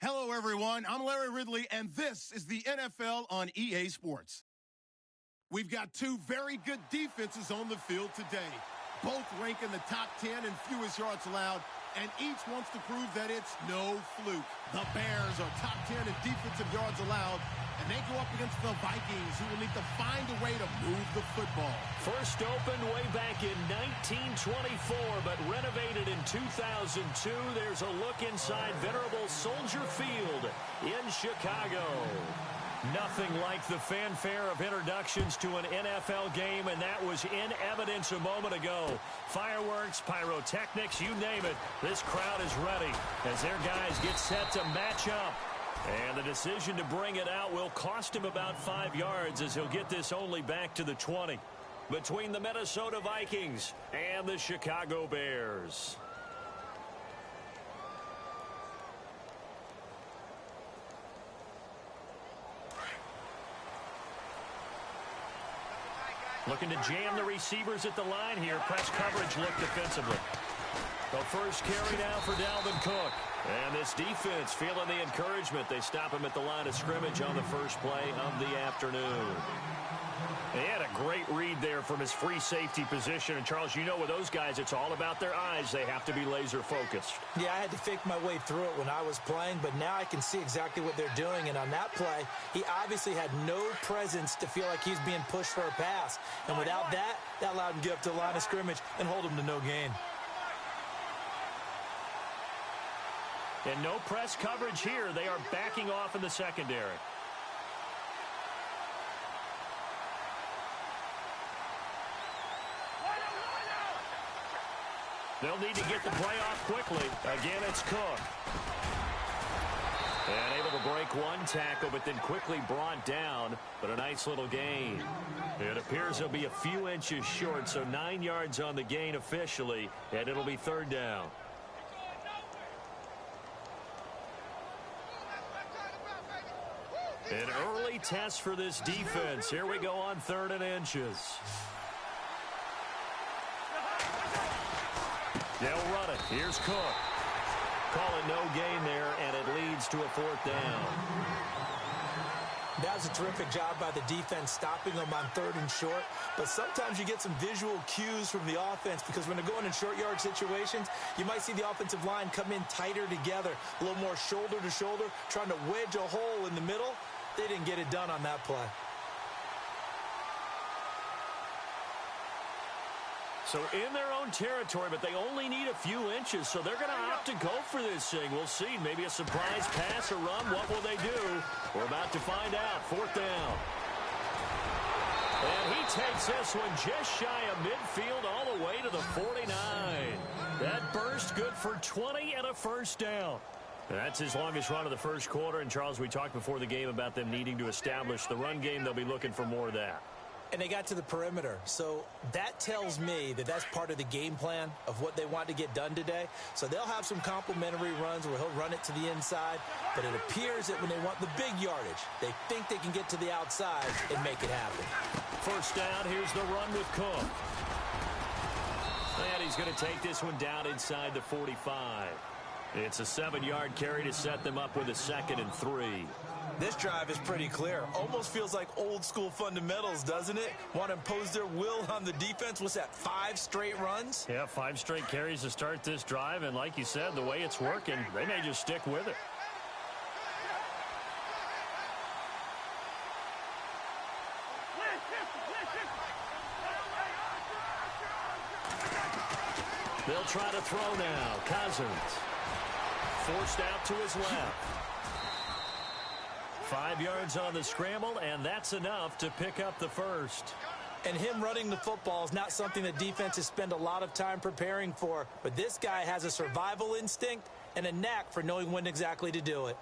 Hello, everyone. I'm Larry Ridley, and this is the NFL on EA Sports. We've got two very good defenses on the field today. Both rank in the top 10 in fewest yards allowed, and each wants to prove that it's no fluke. The Bears are top 10 in defensive yards allowed, and they go up against the Vikings, who will need to find a way to move the football. First opened way back in 1924, but renovated in 2002. There's a look inside venerable Soldier Field in Chicago. Nothing like the fanfare of introductions to an NFL game, and that was in evidence a moment ago. Fireworks, pyrotechnics, you name it. This crowd is ready as their guys get set to match up. And the decision to bring it out will cost him about 5 yards as he'll get this only back to the 20. Between the Minnesota Vikings and the Chicago Bears. Looking to jam the receivers at the line here. Press coverage look defensively. The first carry now for Dalvin Cook. And this defense feeling the encouragement. They stop him at the line of scrimmage on the first play of the afternoon. They had a great read there from his free safety position. And, Charles, you know with those guys, it's all about their eyes. They have to be laser focused. Yeah, I had to fake my way through it when I was playing, but now I can see exactly what they're doing. And on that play, he obviously had no presence to feel like he's being pushed for a pass. And without that, that allowed him to get up to the line of scrimmage and hold him to no gain. And no press coverage here. They are backing off in the secondary. They'll need to get the play off quickly. Again, it's Cook. And able to break one tackle, but then quickly brought down. But a nice little gain. It appears he'll be a few inches short, so 9 yards on the gain officially, and it'll be third down. An early test for this defense. Here we go on 3rd and inches. They'll run it. Here's Cook. Call it no gain there, and it leads to a 4th down. That was a terrific job by the defense stopping them on 3rd and short. But sometimes you get some visual cues from the offense because when they're going in short yard situations, you might see the offensive line come in tighter together, a little more shoulder to shoulder, trying to wedge a hole in the middle. They didn't get it done on that play. So in their own territory, but they only need a few inches, so they're going to opt to go for this thing. We'll see. Maybe a surprise pass or run. What will they do? We're about to find out. 4th down. And he takes this one just shy of midfield all the way to the 49. That burst good for 20 and a 1st down. That's his longest run of the first quarter. And, Charles, we talked before the game about them needing to establish the run game. They'll be looking for more of that. And they got to the perimeter. So that tells me that that's part of the game plan of what they want to get done today. So they'll have some complimentary runs where he'll run it to the inside. But it appears that when they want the big yardage, they think they can get to the outside and make it happen. First down, here's the run with Cook. And he's going to take this one down inside the 45. It's a 7-yard carry to set them up with a 2nd and 3. This drive is pretty clear. Almost feels like old school fundamentals, doesn't it? Want to impose their will on the defense. What's that, 5 straight runs? Yeah, 5 straight carries to start this drive. And like you said, the way it's working, they may just stick with it. They'll try to throw now. Cousins. Forced out to his left. 5 yards on the scramble, and that's enough to pick up the first. And him running the football is not something that defenses spend a lot of time preparing for. But this guy has a survival instinct and a knack for knowing when exactly to do it.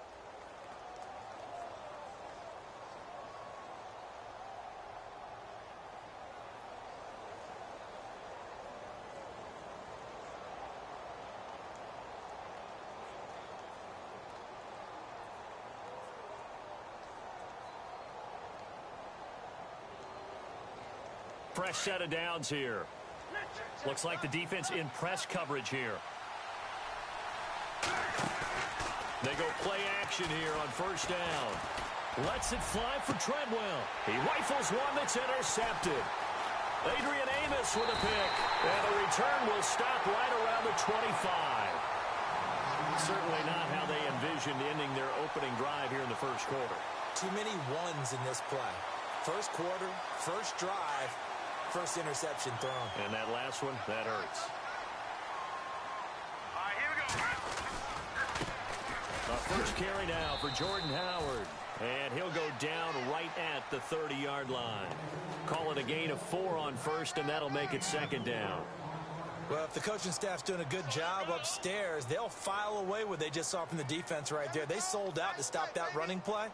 Fresh set of downs here. Looks like the defense in press coverage here. They go play action here on first down. Lets it fly for Treadwell. He rifles one that's intercepted. Adrian Amos with a pick. And the return will stop right around the 25. Certainly not how they envisioned ending their opening drive here in the first quarter. Too many ones in this play. First quarter, first drive, first interception thrown. And that last one, that hurts. All right, here we go. First carry now for Jordan Howard. And he'll go down right at the 30-yard line. Call it a gain of 4 on first, and that'll make it second down. Well, if the coaching staff's doing a good job upstairs, they'll file away what they just saw from the defense right there. They sold out to stop that running play.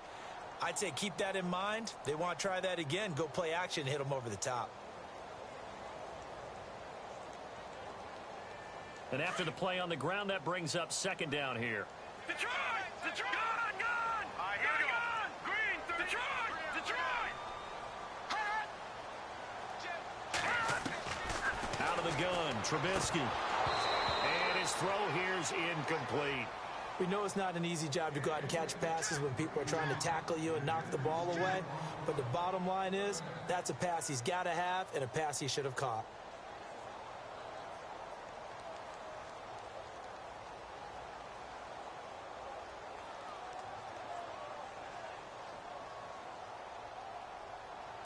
I'd say keep that in mind. They want to try that again. Go play action, hit them over the top. And after the play on the ground, that brings up second down here. Detroit! Detroit! Gun! All right, here we go. Green, Detroit! Detroit! Out of the gun, Trubisky. And his throw here's incomplete. We know it's not an easy job to go out and catch passes when people are trying to tackle you and knock the ball away. But the bottom line is, that's a pass he's got to have and a pass he should have caught.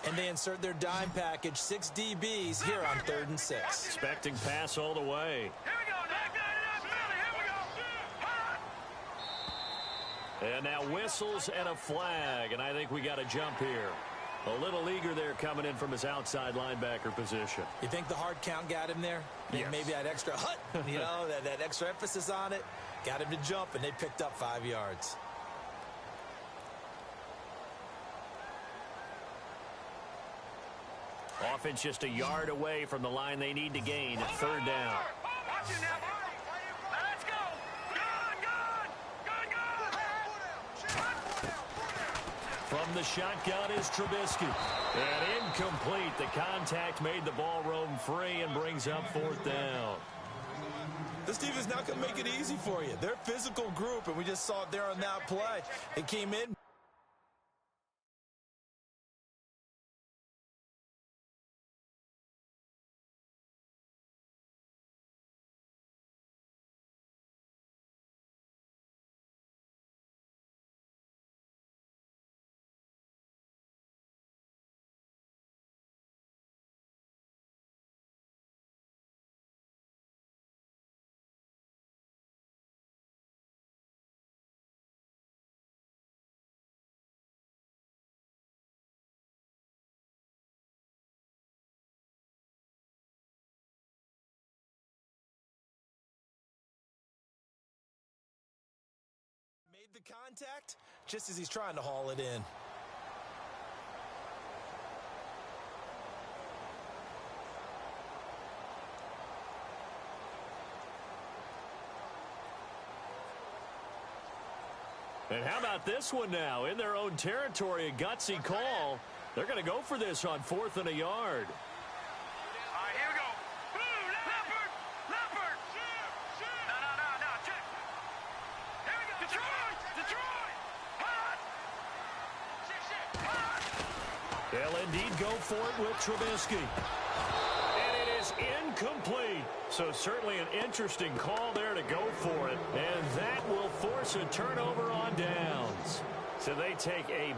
And they insert their dime package, 6 DBs here on 3rd and 6. Expecting pass all the way. Here we go. Here we go. And now whistles and a flag, and I think we got a jump here. A little eager there coming in from his outside linebacker position. You think the hard count got him there? Yes. Maybe that extra hut, you know, that extra emphasis on it, got him to jump, and they picked up 5 yards. Offense just a yard away from the line they need to gain at 3rd down. Watch it now. Now let's go. Gun! From the shotgun is Trubisky. And incomplete. The contact made the ball roam free and brings up 4th down. This team is not going to make it easy for you. They're a physical group, and we just saw it there on that play. They came in. Made the contact just as he's trying to haul it in. And how about this one now? In their own territory, a gutsy call. They're going to go for this on 4th and a yard. All right, here we go. Leopard! No, check. Here we go. Detroit! Hot! They'll indeed go for it with Trubisky. And it is incomplete. So certainly an interesting call there to go for it. And that will force a turnover on downs. So they take a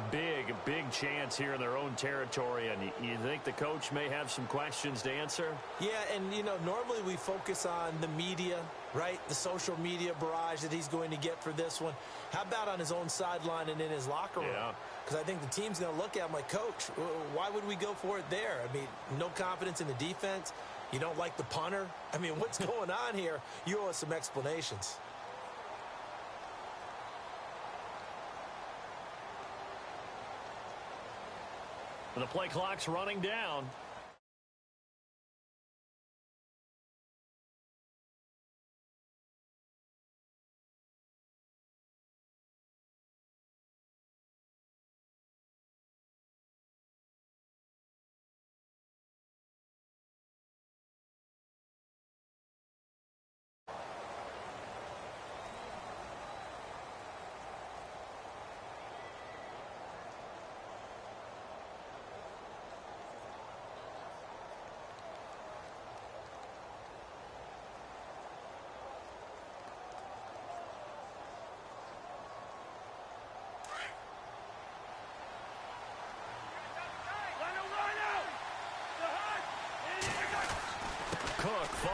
big chance here in their own territory. And you think the coach may have some questions to answer? Yeah, and, you know, normally we focus on the media, right? The social media barrage that he's going to get for this one. How about on his own sideline and in his locker room? Yeah. Because I think the team's going to look at him like, Coach, why would we go for it there? I mean, no confidence in the defense. You don't like the punter? I mean, what's going on here? You owe us some explanations. The play clock's running down.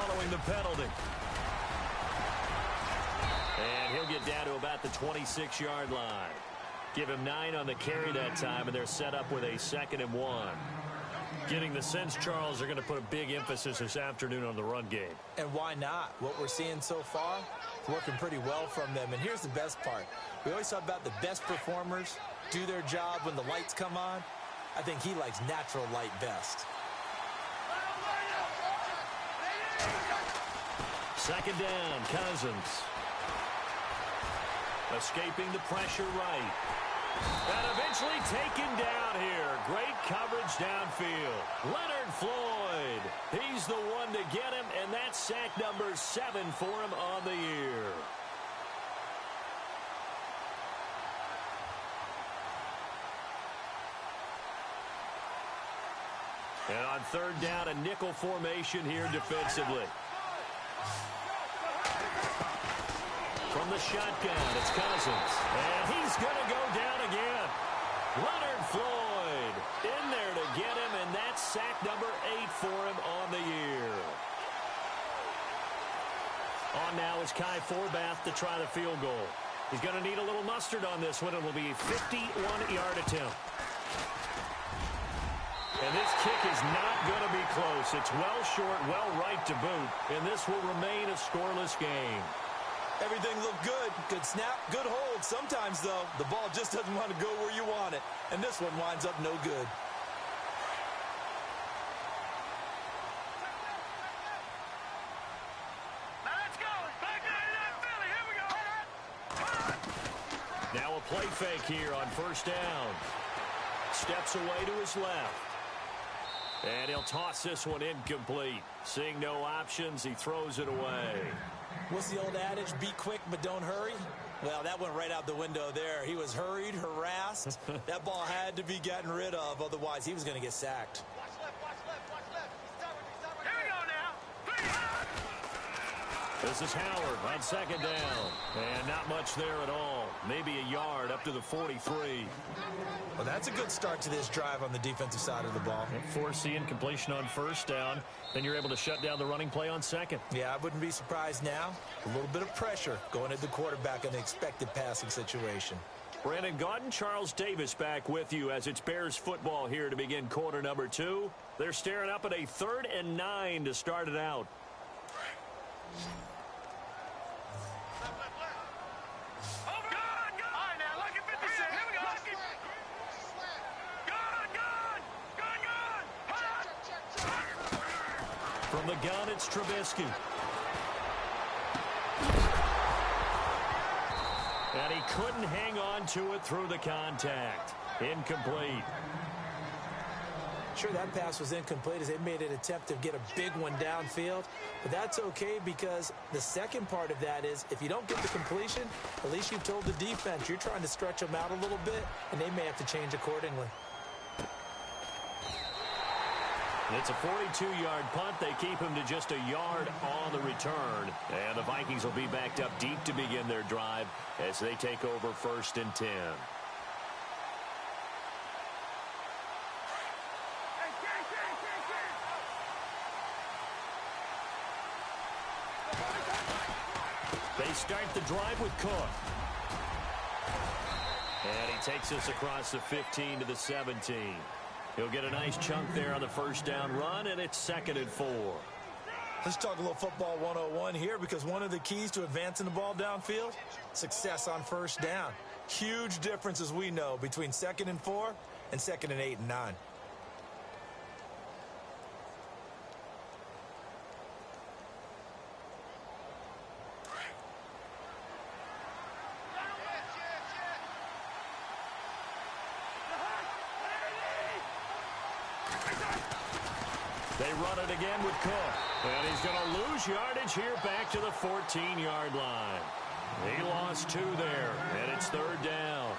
following the penalty. And he'll get down to about the 26-yard line. Give him 9 on the carry that time, and they're set up with a 2nd and 1. Getting the sense, Charles, they're going to put a big emphasis this afternoon on the run game. And why not? What we're seeing so far, it's working pretty well from them. And here's the best part. We always talk about the best performers do their job when the lights come on. I think he likes natural light best. 2nd down, Cousins. Escaping the pressure right. And eventually taken down here. Great coverage downfield. Leonard Floyd. He's the one to get him, and that's sack number 7 for him on the year. And on 3rd down, a nickel formation here defensively. From the shotgun, it's Cousins. And he's going to go down again. Leonard Floyd in there to get him, and that's sack number 8 for him on the year. On now is Kai Forbath to try the field goal. He's going to need a little mustard on this one. It will be a 51-yard attempt. And this kick is not going to be close. It's well short, well right to boot, and this will remain a scoreless game. Everything looked good. Good snap, good hold. Sometimes, though, the ball just doesn't want to go where you want it. And this one winds up no good. Now let's go. Back in Philly. Here we go. Now a play fake here on 1st down. Steps away to his left. And he'll toss this one incomplete. Seeing no options, he throws it away. What's the old adage? Be quick, but don't hurry. Well, that went right out the window there. He was hurried, harassed. That ball had to be gotten rid of. Otherwise, he was going to get sacked. Watch left, watch left, watch left. Here we go now. This is Howard on 2nd down. And not much there at all. Maybe a yard up to the 43. Well, that's a good start to this drive on the defensive side of the ball. Foreseeing completion on 1st down. Then you're able to shut down the running play on 2nd. Yeah, I wouldn't be surprised now. A little bit of pressure going at the quarterback in the expected passing situation. Brandon Gaudin, Charles Davis back with you as it's Bears football here to begin quarter number 2. They're staring up at a 3rd and 9 to start it out. From the gun, it's Trubisky. And he couldn't hang on to it through the contact. Incomplete. Sure, that pass was incomplete as they made an attempt to get a big one downfield. But that's okay because the second part of that is if you don't get the completion, at least you've told the defense you're trying to stretch them out a little bit, and they may have to change accordingly. It's a 42-yard punt. They keep him to just a yard on the return. And the Vikings will be backed up deep to begin their drive as they take over 1st and 10. They start the drive with Cook. And he takes us across the 15 to the 17. He'll get a nice chunk there on the 1st down run, and it's 2nd and 4. Let's talk a little football 101 here because one of the keys to advancing the ball downfield, success on 1st down. Huge difference, as we know, between 2nd and 4 and 2nd and 8 and 9. They run it again with Cook. And he's going to lose yardage here back to the 14-yard line. He lost 2 there, and it's 3rd down.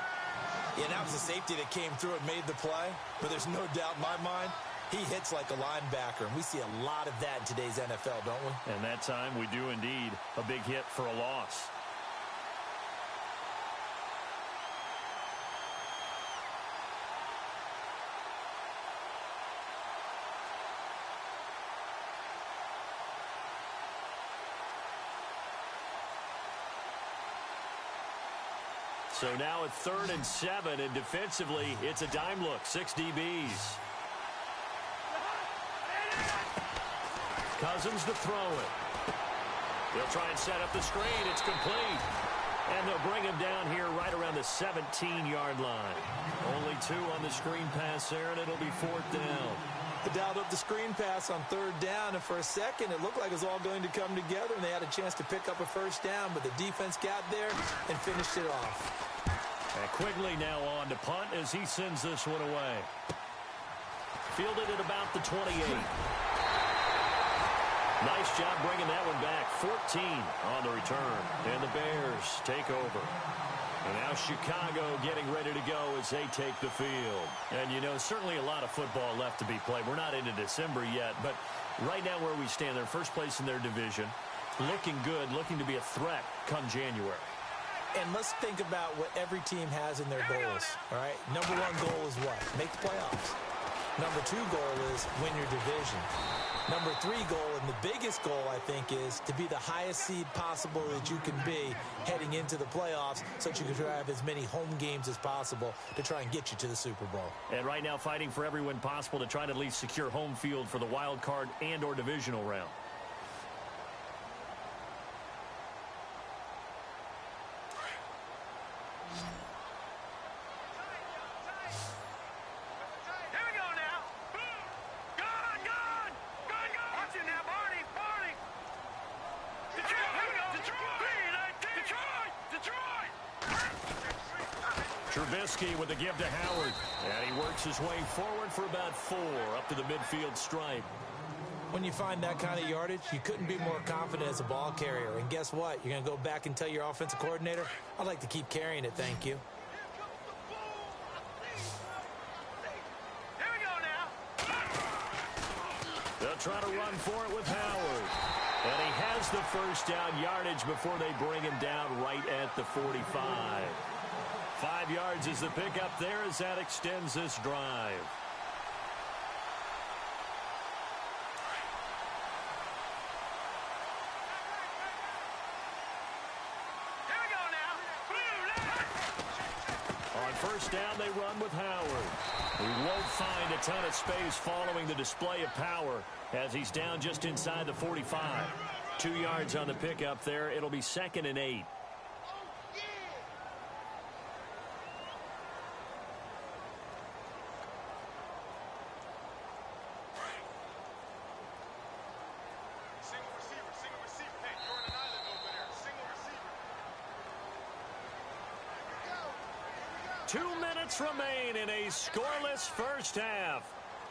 Yeah, that was the safety that came through and made the play. But there's no doubt in my mind, he hits like a linebacker. And we see a lot of that in today's NFL, don't we? And that time we do indeed. A big hit for a loss. So now it's 3rd and 7, and defensively, it's a dime look, 6 DBs. Cousins to throw it. He'll try and set up the screen. It's complete. And they'll bring him down here right around the 17-yard line. Only 2 on the screen pass there, and it'll be 4th down. They dialed up the screen pass on 3rd down, and for a second, it looked like it was all going to come together, and they had a chance to pick up a 1st down, but the defense got there and finished it off. And Quigley now on to punt as he sends this one away. Fielded at about the 28. Nice job bringing that one back. 14 on the return. And the Bears take over. And now Chicago getting ready to go as they take the field. And, you know, certainly a lot of football left to be played. We're not into December yet, but right now where we stand, they're first place in their division. Looking good, looking to be a threat come January. And let's think about what every team has in their goals, all right? Number 1 goal is what? Make the playoffs. Number 2 goal is win your division. Number 3 goal, and the biggest goal, I think, is to be the highest seed possible that you can be heading into the playoffs so that you can have as many home games as possible to try and get you to the Super Bowl. And right now fighting for every win possible to try to at least secure home field for the wild card and or divisional round. Trubisky with the give to Howard. And he works his way forward for about 4 up to the midfield stripe. When you find that kind of yardage, you couldn't be more confident as a ball carrier. And guess what? You're going to go back and tell your offensive coordinator, I'd like to keep carrying it, thank you. Here we go now. They'll try to run for it with Howard. And he has the 1st down yardage before they bring him down right at the 45. 5 yards is the pickup there as that extends this drive. Here we go now. On 1st down, they run with Howard. He won't find a ton of space following the display of power as he's down just inside the 45. 2 yards on the pickup there. It'll be 2nd and 8. Single receiver. Hey, you're on an island over there. Single receiver. 2 minutes remain in a scoreless 1st half.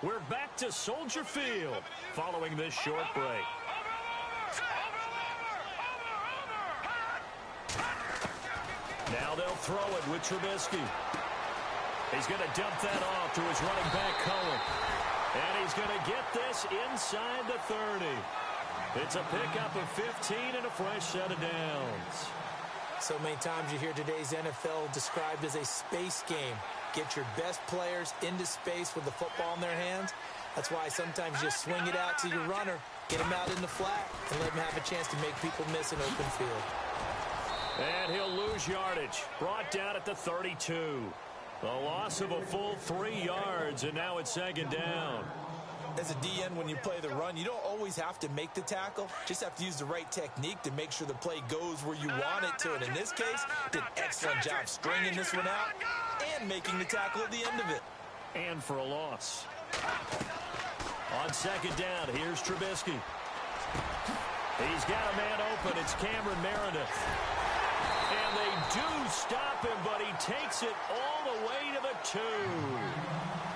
We're back to Soldier Field following this short break. Now they'll throw it with Trubisky. He's going to dump that off to his running back, Cohen. And he's going to get this inside the 30. It's a pickup of 15 and a fresh set of downs. So many times you hear today's NFL described as a space game. Get your best players into space with the football in their hands. That's why sometimes you just swing it out to your runner, get him out in the flat, and let him have a chance to make people miss an open field. And he'll lose yardage. Brought down at the 32. A loss of a full 3 yards, and now it's 2nd down. As a DN, when you play the run, you don't always have to make the tackle. Just have to use the right technique to make sure the play goes where you want it to. And in this case, did an excellent job stringing this one out and making the tackle at the end of it. And for a loss. On 2nd down, here's Trubisky. He's got a man open. It's Cameron Meredith. And they do stop him, but he takes it all the way to the 2.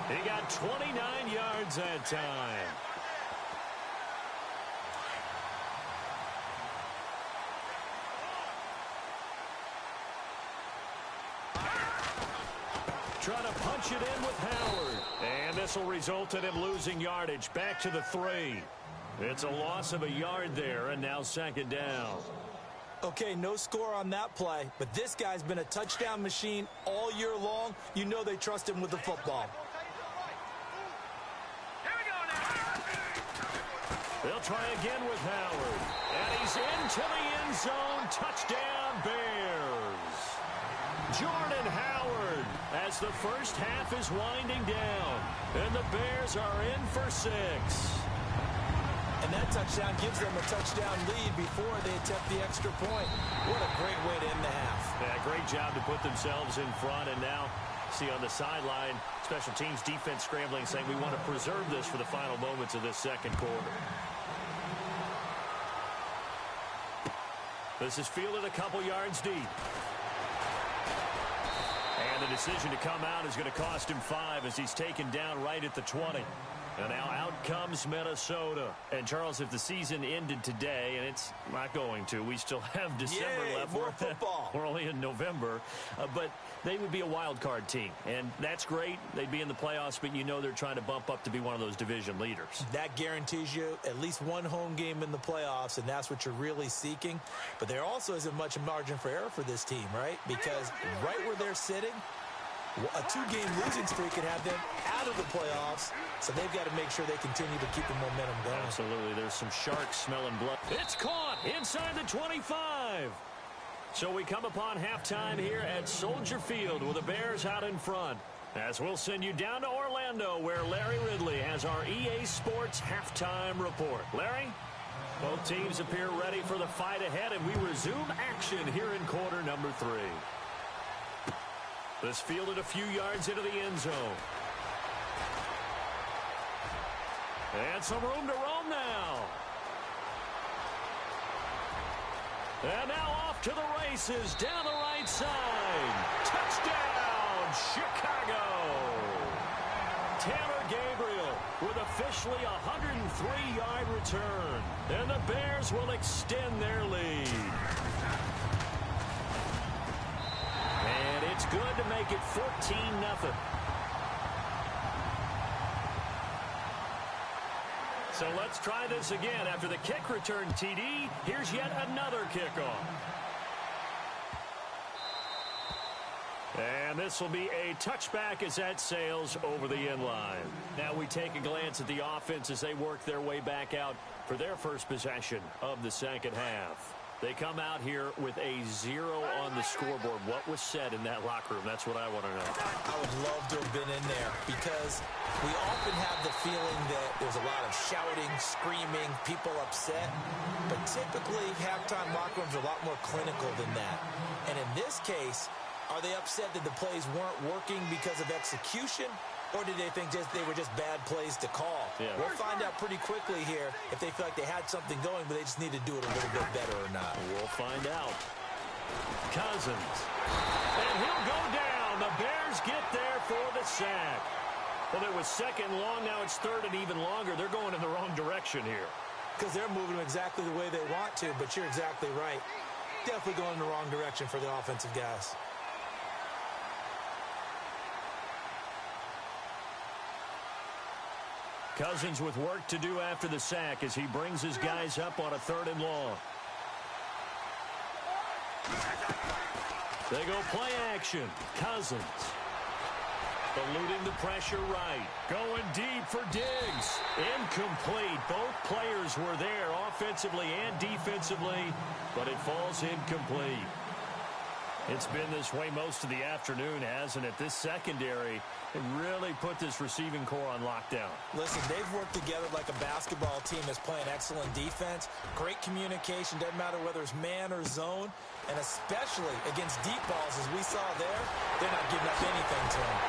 He got 29 yards that time. Trying to punch it in with Howard. And this will result in him losing yardage back to the 3. It's a loss of a yard there, and now 2nd down. Okay, no score on that play, but this guy's been a touchdown machine all year long. You know they trust him with the football. They'll try again with Howard. And he's into the end zone. Touchdown, Bears. Jordan Howard as the first half is winding down. And the Bears are in for 6. And that touchdown gives them a touchdown lead before they attempt the extra point. What a great way to end the half. Yeah, great job to put themselves in front. And now, see on the sideline, special teams defense scrambling, saying we want to preserve this for the final moments of this second quarter. This is fielded a couple yards deep. And the decision to come out is going to cost him 5 as he's taken down right at the 20. And now out comes Minnesota. And, Charles, if the season ended today, and it's not going to, we still have December left. More football. We're only in November. But they would be a wild card team. And that's great. They'd be in the playoffs, but you know they're trying to bump up to be one of those division leaders. That guarantees you at least one home game in the playoffs, and that's what you're really seeking. But there also isn't much margin for error for this team, right? Because right where they're sitting, a 2-game losing streak could have them out of the playoffs, so they've got to make sure they continue to keep the momentum going. Absolutely. There's some sharks smelling blood. It's caught inside the 25. So we come upon halftime here at Soldier Field with the Bears out in front. As we'll send you down to Orlando, where Larry Ridley has our EA Sports halftime report. Larry? Both teams appear ready for the fight ahead, and we resume action here in quarter number 3. This fielded a few yards into the end zone. And some room to roam now. And now off to the races down the right side. Touchdown, Chicago. Taylor Gabriel with officially a 103-yard return. And the Bears will extend their lead. And it's good to make it 14-0. So let's try this again. After the kick return TD, here's yet another kickoff. And this will be a touchback as that sails over the end line. Now we take a glance at the offense as they work their way back out for their first possession of the second half. They come out here with a 0 on the scoreboard. What was said in that locker room? That's what I want to know. I would love to have been in there because we often have the feeling that there's a lot of shouting, screaming, people upset. But typically, halftime locker rooms are a lot more clinical than that. And in this case, are they upset that the plays weren't working because of execution? Or did they think they were just bad plays to call? Yeah. We'll find out pretty quickly here if they feel like they had something going, but they just need to do it a little bit better or not. We'll find out. Cousins. And he'll go down. The Bears get there for the sack. Well, it was second long. Now it's third and even longer. They're going in the wrong direction here. Because they're moving exactly the way they want to, but you're exactly right. Definitely going in the wrong direction for the offensive guys. Cousins with work to do after the sack as he brings his guys up on a 3rd and long. They go play action. Cousins. Eluding the pressure right. Going deep for Diggs. Incomplete. Both players were there offensively and defensively, but it falls incomplete. It's been this way most of the afternoon, hasn't it? This secondary really put this receiving core on lockdown. Listen, they've worked together like a basketball team that's playing excellent defense. Great communication. Doesn't matter whether it's man or zone. And especially against deep balls, as we saw there, they're not giving up anything to them.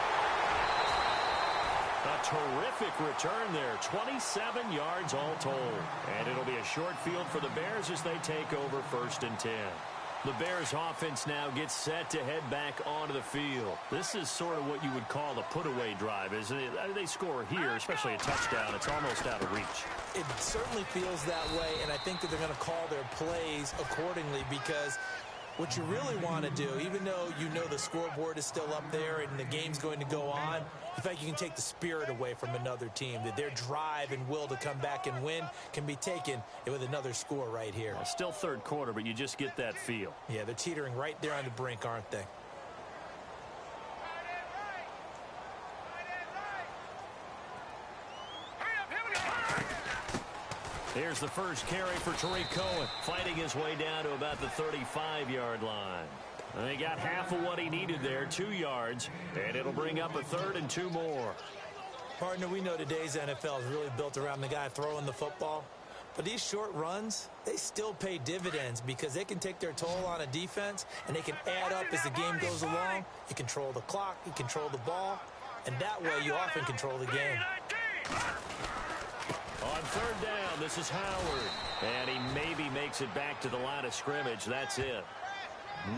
A terrific return there. 27 yards all told. And it'll be a short field for the Bears as they take over 1st and 10. The Bears offense now gets set to head back onto the field. This is sort of what you would call the put-away drive, isn't it? They score here, especially a touchdown. It's almost out of reach. It certainly feels that way, and I think that they're going to call their plays accordingly because what you really want to do, even though you know the scoreboard is still up there and the game's going to go on, in fact, you can take the spirit away from another team, that their drive and will to come back and win can be taken with another score right here. Well, still 3rd quarter, but you just get that feel. Yeah, they're teetering right there on the brink, aren't they? Here's the first carry for Tariq Cohen, fighting his way down to about the 35-yard line. And he got half of what he needed there, 2 yards, and it'll bring up a 3rd and 2 more. Partner, we know today's NFL is really built around the guy throwing the football. But these short runs, they still pay dividends because they can take their toll on a defense, and they can add up as the game goes along. You control the clock, you control the ball, and that way you often control the game. On 3rd down, this is Howard. And he maybe makes it back to the line of scrimmage. That's it.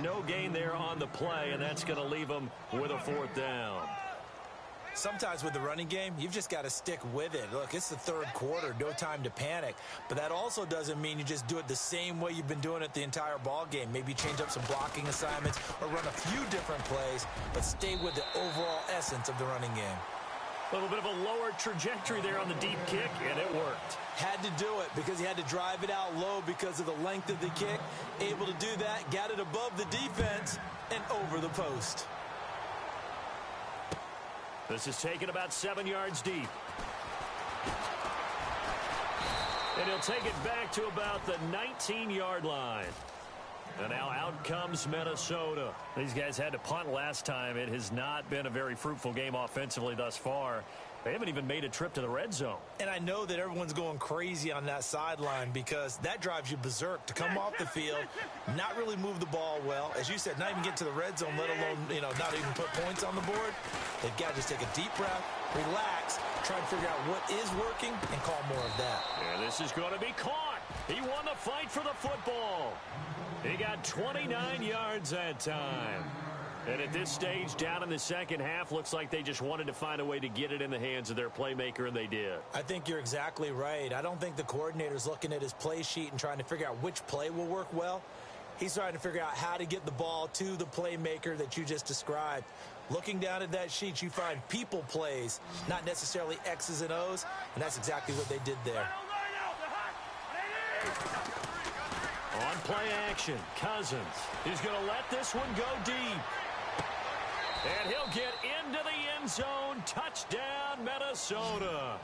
No gain there on the play, and that's going to leave him with a 4th down. Sometimes with the running game, you've just got to stick with it. Look, it's the 3rd quarter, no time to panic. But that also doesn't mean you just do it the same way you've been doing it the entire ball game. Maybe change up some blocking assignments or run a few different plays, but stay with the overall essence of the running game. A little bit of a lower trajectory there on the deep kick, and it worked. Had to do it because he had to drive it out low because of the length of the kick. Able to do that, got it above the defense and over the post. This is taken about 7 yards deep. And he'll take it back to about the 19-yard line. And now out comes Minnesota. These guys had to punt last time. It has not been a very fruitful game offensively thus far. They haven't even made a trip to the red zone. And I know that everyone's going crazy on that sideline because that drives you berserk to come off the field, not really move the ball well. As you said, not even get to the red zone, let alone, not even put points on the board. They've got to just take a deep breath, relax, try to figure out what is working, and call more of that. And this is going to be caught. He won the fight for the football. He got 29 yards that time. And at this stage, down in the second half, looks like they just wanted to find a way to get it in the hands of their playmaker, and they did. I think you're exactly right. I don't think the coordinator's looking at his play sheet and trying to figure out which play will work well. He's trying to figure out how to get the ball to the playmaker that you just described. Looking down at that sheet, you find people plays, not necessarily X's and O's, and that's exactly what they did there. On play action, Cousins. He's going to let this one go deep. And he'll get into the end zone. Touchdown, Minnesota.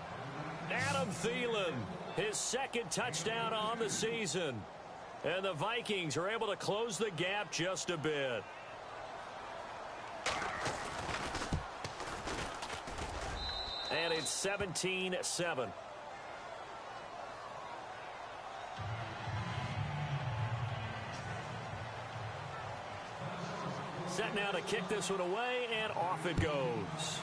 Adam Thielen, his 2nd touchdown on the season. And the Vikings are able to close the gap just a bit. And it's 17-7. Set now to kick this one away, and off it goes.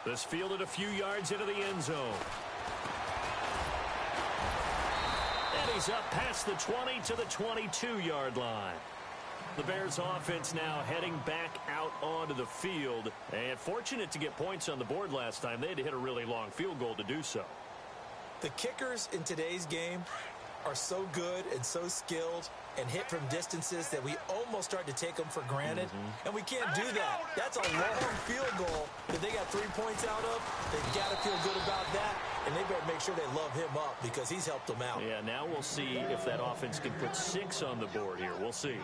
This fielded a few yards into the end zone. And he's up past the 20 to the 22-yard line. The Bears offense now heading back out onto the field. And fortunate to get points on the board last time. They had to hit a really long field goal to do so. The kickers in today's game are so good and so skilled and hit from distances that we almost start to take them for granted. And we can't do that. That's a long field goal that they got 3 points out of. They've got to feel good about that, and they better make sure they love him up because he's helped them out. Yeah, now we'll see if that offense can put 6 on the board here. We'll see.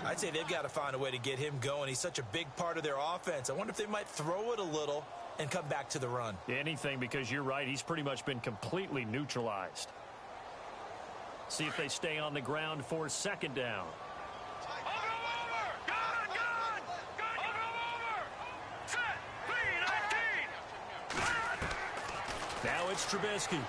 I'd say they've got to find a way to get him going. He's such a big part of their offense. I wonder if they might throw it a little and come back to the run. Anything, because you're right. He's pretty much been completely neutralized. See if they stay on the ground for 2nd down. Now it's Trubisky.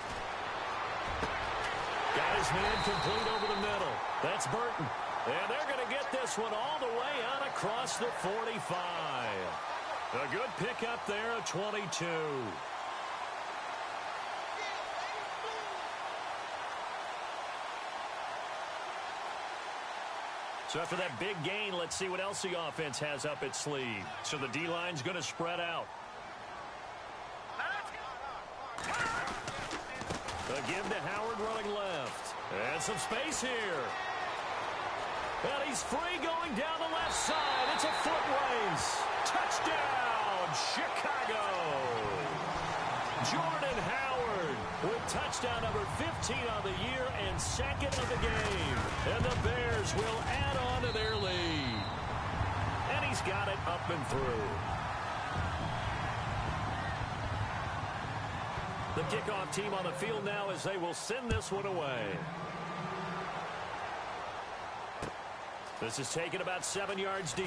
Got his man complete over the middle. That's Burton. And they're going to get this one all the way out across the 45. A good pickup there of 22. So after that big gain, let's see what else the offense has up its sleeve. So the D-line's going to spread out. A give to Howard running left. And some space here. And he's free going down the left side. It's a foot race. Touchdown, Chicago. Jordan Howard with touchdown number 15 on the year and 2nd of the game. And the Bears will add on to their lead. And he's got it up and through. The kickoff team on the field now as they will send this one away. This is taken about 7 yards deep.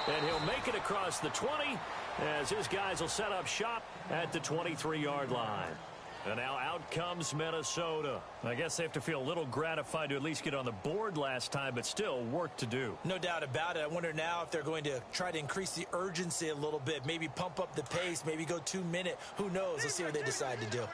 And he'll make it across the 20 as his guys will set up shop at the 23-yard line. And now out comes Minnesota. I guess they have to feel a little gratified to at least get on the board last time, but still work to do. No doubt about it. I wonder now if they're going to try to increase the urgency a little bit, maybe pump up the pace, maybe go 2-minute. Who knows? Let's see what they decide to do.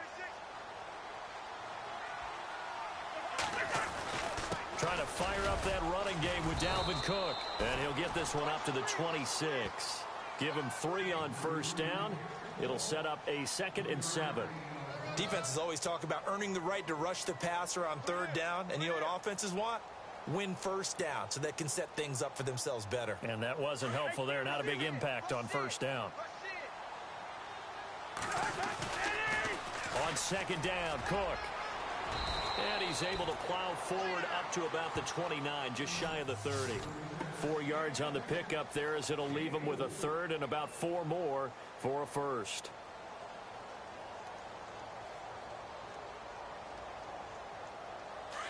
Trying to fire up that running game with Dalvin Cook. And he'll get this one up to the 26. Give him 3 on first down. It'll set up a 2nd and 7. Defenses always talk about earning the right to rush the passer on 3rd down. And you know what offenses want? Win first down so they can set things up for themselves better. And that wasn't helpful there. Not a big impact on first down. On 2nd down, Cook. And he's able to plow forward up to about the 29, just shy of the 30. 4 yards on the pickup there as it'll leave him with a 3rd and about 4 more for a first.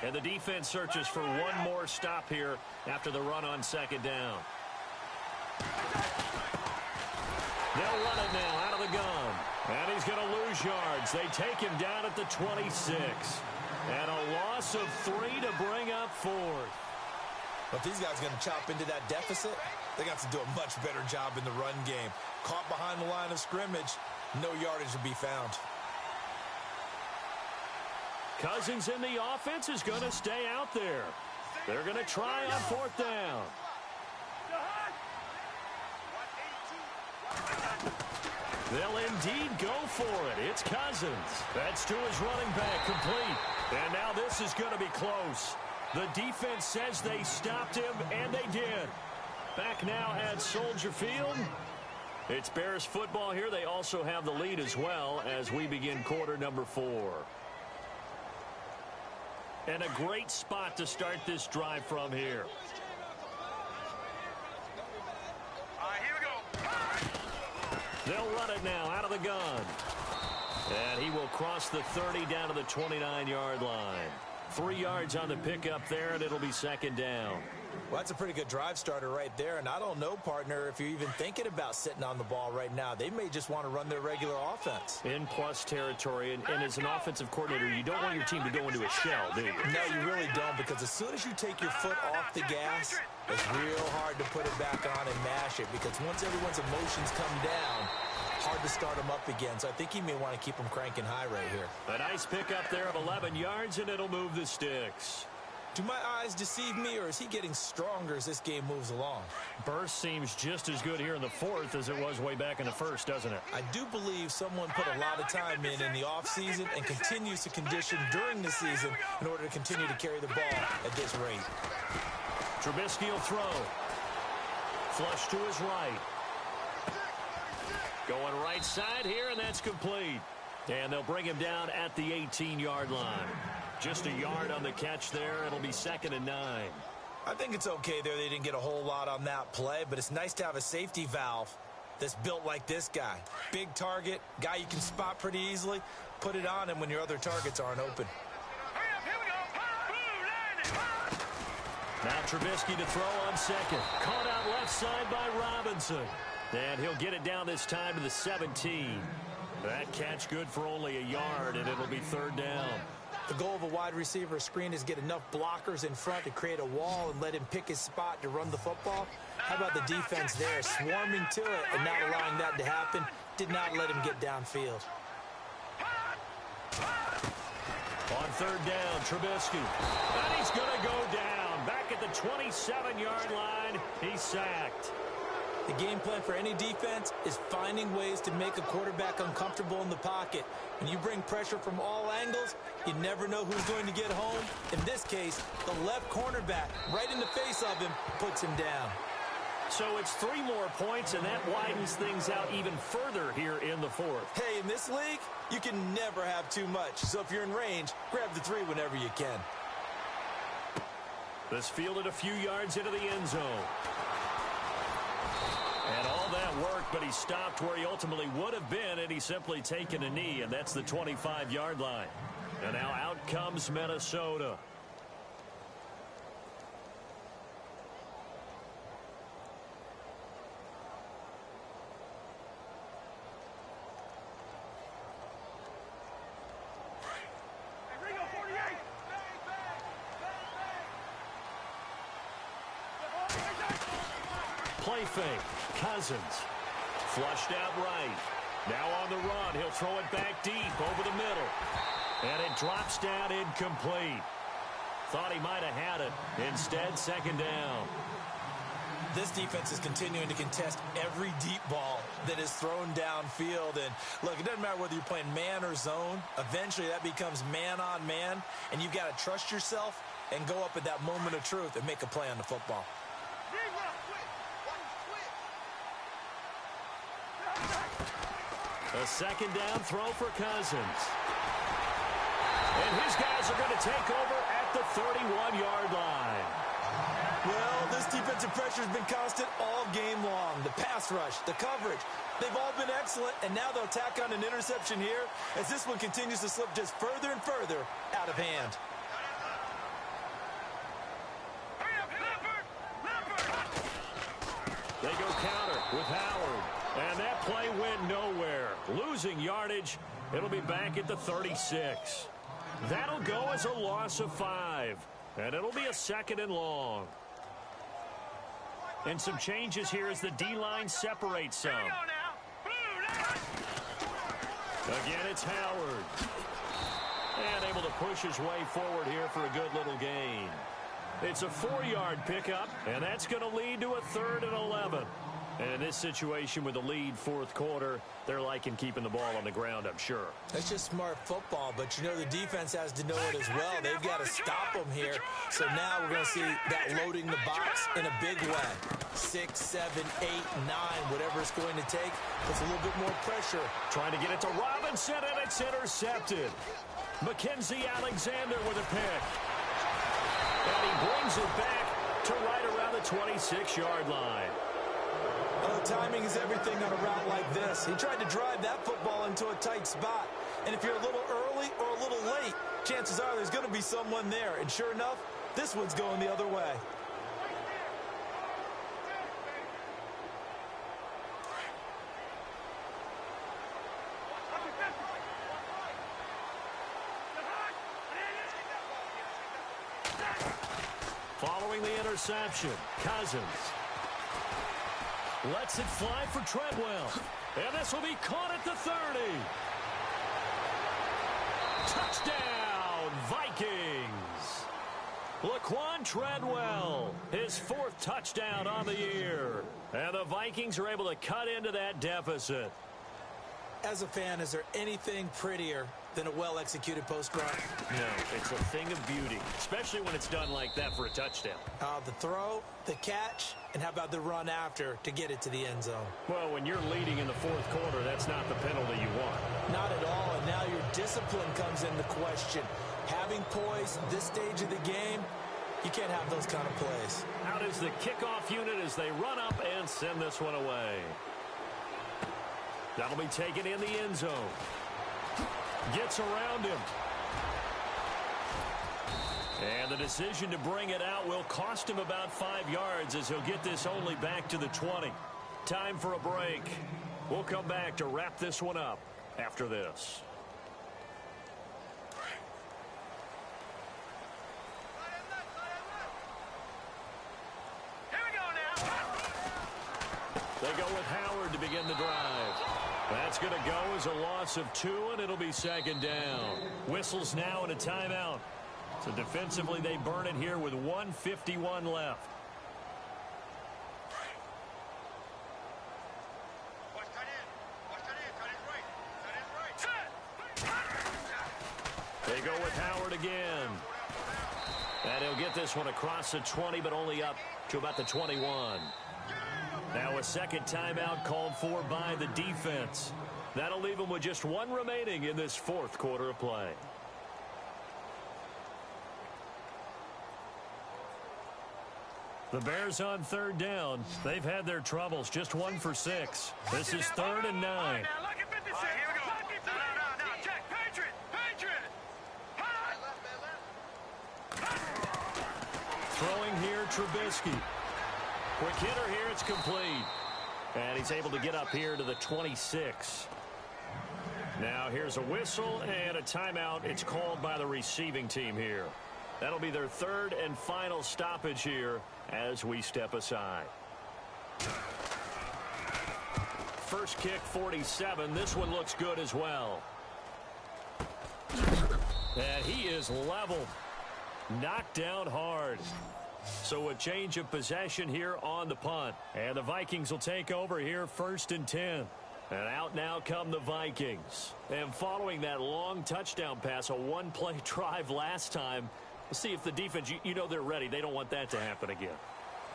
And the defense searches for one more stop here after the run on 2nd down. They'll run it now out of the gun. And he's going to lose yards. They take him down at the 26. And a loss of 3 to bring up 4th. But if these guys are going to chop into that deficit, they got to do a much better job in the run game. Caught behind the line of scrimmage, no yardage to be found. Cousins in the offense is going to stay out there. They're going to try on 4th down. They'll indeed go for it. It's Cousins. That's to his running back, complete. And now this is going to be close. The defense says they stopped him, and they did. Back now at Soldier Field. It's Bears football here. They also have the lead as well as we begin quarter number 4. And a great spot to start this drive from here. Here we go. They'll run it now out of the gun. And he will cross the 30 down to the 29-yard line. 3 yards on the pickup there, and it'll be 2nd down. Well, that's a pretty good drive starter right there. And I don't know, partner, if you're even thinking about sitting on the ball right now. They may just want to run their regular offense. In plus territory, and as an offensive coordinator, you don't want your team to go into a shell, do you? No, you really don't, because as soon as you take your foot off the gas, it's real hard to put it back on and mash it, because once everyone's emotions come down, hard to start them up again. So I think he may want to keep them cranking high right here. A nice pickup there of 11 yards, and it'll move the sticks. Do my eyes deceive me, or is he getting stronger as this game moves along? Burst seems just as good here in the 4th as it was way back in the 1st, doesn't it? I do believe someone put a lot of time in the offseason and continues to condition during the season in order to continue to carry the ball at this rate. Trubisky will throw. Flush to his right. Going right side here, and that's complete. And they'll bring him down at the 18-yard line. Just a yard on the catch there. It'll be 2nd and 9. I think it's okay there. They didn't get a whole lot on that play, but it's nice to have a safety valve that's built like this guy. Big target, guy you can spot pretty easily. Put it on him when your other targets aren't open. Now Trubisky to throw on 2nd. Caught out left side by Robinson. And he'll get it down this time to the 17. That catch good for only a yard, and it'll be 3rd down. The goal of a wide receiver screen is get enough blockers in front to create a wall and let him pick his spot to run the football. How about the defense there, swarming to it and not allowing that to happen? Did not let him get downfield. On 3rd down, Trubisky. And he's going to go down. Back at the 27-yard line, he's sacked. The game plan for any defense is finding ways to make a quarterback uncomfortable in the pocket. When you bring pressure from all angles, you never know who's going to get home. In this case, the left cornerback, right in the face of him, puts him down. So it's 3 more points, and that widens things out even further here in the 4th. Hey, in this league, you can never have too much. So if you're in range, grab the 3 whenever you can. This fielded a few yards into the end zone. And all that worked, but he stopped where he ultimately would have been, and he's simply taken a knee, and that's the 25-yard line. And now out comes Minnesota. play fake. Cousins. Flushed out right. Now on the run. He'll throw it back deep over the middle. And it drops down incomplete. Thought he might have had it. Instead, second down. This defense is continuing to contest every deep ball that is thrown downfield. And look, it doesn't matter whether you're playing man or zone. Eventually, that becomes man on man. And you've got to trust yourself and go up at that moment of truth and make a play on the football. A second down throw for Cousins. And his guys are going to take over at the 31-yard line. Well, this defensive pressure has been constant all game long. The pass rush, the coverage, they've all been excellent, and now they'll tack on an interception here as this one continues to slip just further and further out of hand. They go counter with Howard, and that play went nowhere. Losing yardage, it'll be back at the 36. That'll go as a loss of 5, and it'll be a second and long. And some changes here as the D-line separates some. Again, it's Howard. And able to push his way forward here for a good little gain. It's a 4-yard pickup, and that's going to lead to a 3rd and 11. And in this situation with the lead fourth quarter, they're liking keeping the ball on the ground, I'm sure. That's just smart football, but you know the defense has to know it as well. They've got to stop them here. So now we're going to see that loading the box in a big way. 6, 7, 8, 9, whatever it's going to take, puts a little bit more pressure. Trying to get it to Robinson, and it's intercepted. Mackenzie Alexander with a pick. And he brings it back to right around the 26-yard line. Oh, timing is everything on a route like this. He tried to drive that football into a tight spot. And if you're a little early or a little late, chances are there's going to be someone there. And sure enough, this one's going the other way. Following the interception, Cousins lets it fly for Treadwell. And this will be caught at the 30. Touchdown, Vikings. Laquan Treadwell, his 4th touchdown on the year. And the Vikings are able to cut into that deficit. As a fan, is there anything prettier than a well-executed post run? No, it's a thing of beauty, especially when it's done like that for a touchdown. The throw, the catch, and how about the run after to get it to the end zone? Well, when you're leading in the fourth quarter, that's not the penalty you want. Not at all, and now your discipline comes into question. Having poise this stage of the game, you can't have those kind of plays. Out is the kickoff unit as they run up and send this one away. That'll be taken in the end zone. Gets around him. And the decision to bring it out will cost him about 5 yards as he'll get this only back to the 20. Time for a break. We'll come back to wrap this one up after this. Here we go now. They go with Howard to begin the drive. That's going to go as a loss of 2, and it'll be second down. Whistles now and a timeout. So defensively, they burn it here with 1:51 left. They go with Howard again. And he'll get this one across the 20, but only up to about the 21. Now a second timeout called for by the defense. That'll leave them with just 1 remaining in this fourth quarter of play. The Bears on 3rd down. They've had their troubles. Just 1 for 6. This is 3rd and 9. Now look at 56. Here we go. No. Check. Patriot. Throwing here, Trubisky. Quick hitter here, it's complete. And he's able to get up here to the 26. Now here's a whistle and a timeout. It's called by the receiving team here. That'll be their 3rd and final stoppage here as we step aside. First kick, 47. This one looks good as well. And he is leveled. Knocked down hard. So a change of possession here on the punt. And the Vikings will take over here, 1st and 10. And out now come the Vikings. And following that long touchdown pass, a one-play drive last time, we'll see if the defense, you know they're ready. They don't want that to happen again.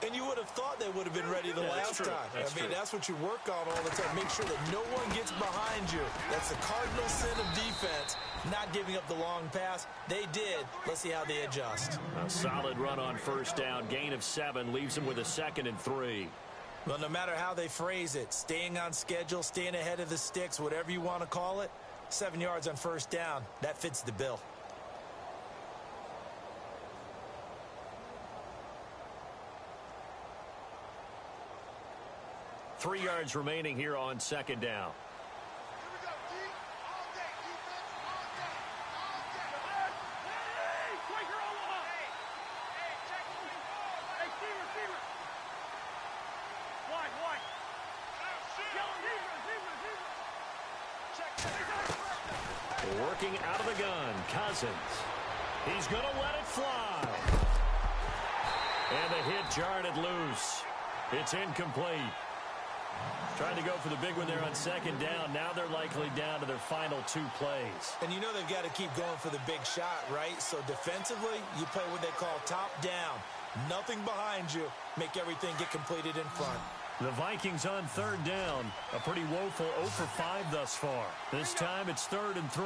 And you would have thought they would have been ready the last time. That's what you work on all the time. Make sure that no one gets behind you. That's the cardinal sin of defense, not giving up the long pass. They did. Let's see how they adjust. A solid run on 1st down. Gain of 7 leaves them with a 2nd and 3. Well, no matter how they phrase it, staying on schedule, staying ahead of the sticks, whatever you want to call it, 7 yards on 1st down, that fits the bill. Three yards remaining here on 2nd down. Working out of the gun, Cousins. He's going to let it fly. And the hit jarred it loose. It's incomplete. Trying to go for the big one there on 2nd down. Now they're likely down to their final 2 plays. And you know they've got to keep going for the big shot, right? So defensively, you play what they call top down. Nothing behind you. Make everything get completed in front. The Vikings on 3rd down. A pretty woeful 0 for 5 thus far. This time it's 3rd and 3.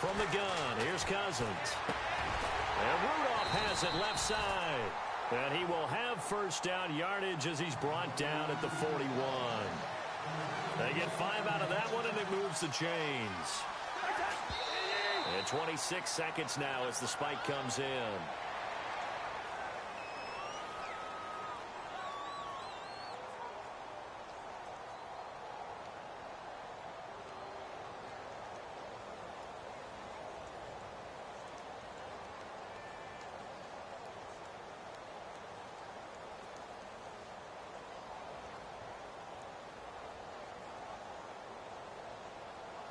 From the gun, here's Cousins. And Rudolph has it left side. And he will have 1st down yardage as he's brought down at the 41. They get 5 out of that one, and it moves the chains. And 26 seconds now as the spike comes in.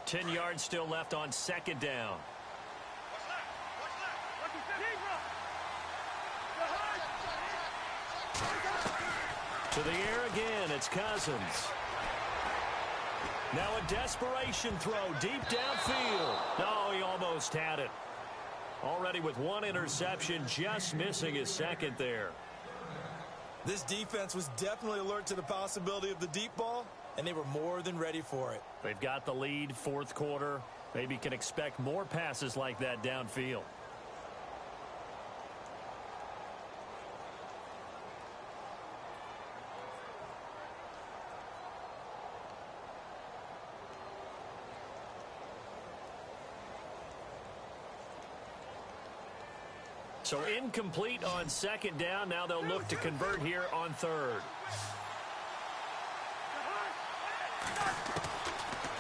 Ten yards still left on 2nd down. To the air again, it's Cousins. Now a desperation throw deep downfield. No, he almost had it. Already with 1 interception, just missing his 2nd there. This defense was definitely alert to the possibility of the deep ball, and they were more than ready for it. They've got the lead, 4th quarter. Maybe can expect more passes like that downfield. So incomplete on 2nd down. Now they'll look to convert here on 3rd.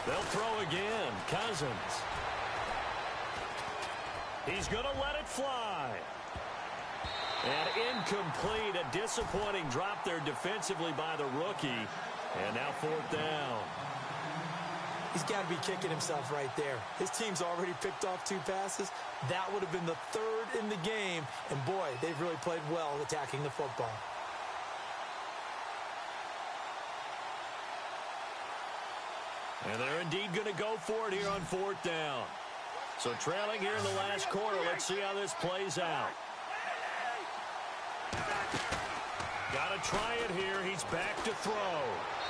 They'll throw again. Cousins. He's going to let it fly. And incomplete. A disappointing drop there defensively by the rookie. And now 4th down. He's got to be kicking himself right there. His team's already picked off 2 passes. That would have been the 3rd in the game. And, boy, they've really played well attacking the football. And they're indeed going to go for it here on 4th down. So trailing here in the last quarter. Let's see how this plays out. Got to try it here. He's back to throw.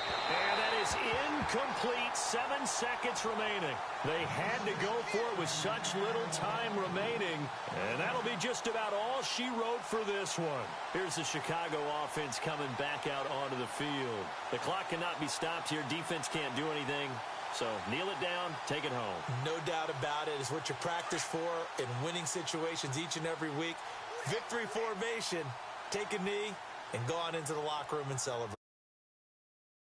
And that is incomplete. 7 seconds remaining. They had to go for it with such little time remaining. And that'll be just about all she wrote for this one. Here's the Chicago offense coming back out onto the field. The clock cannot be stopped here. Defense can't do anything. So kneel it down, take it home. No doubt about it. It's what you practice for in winning situations each and every week. Victory formation. Take a knee and go on into the locker room and celebrate.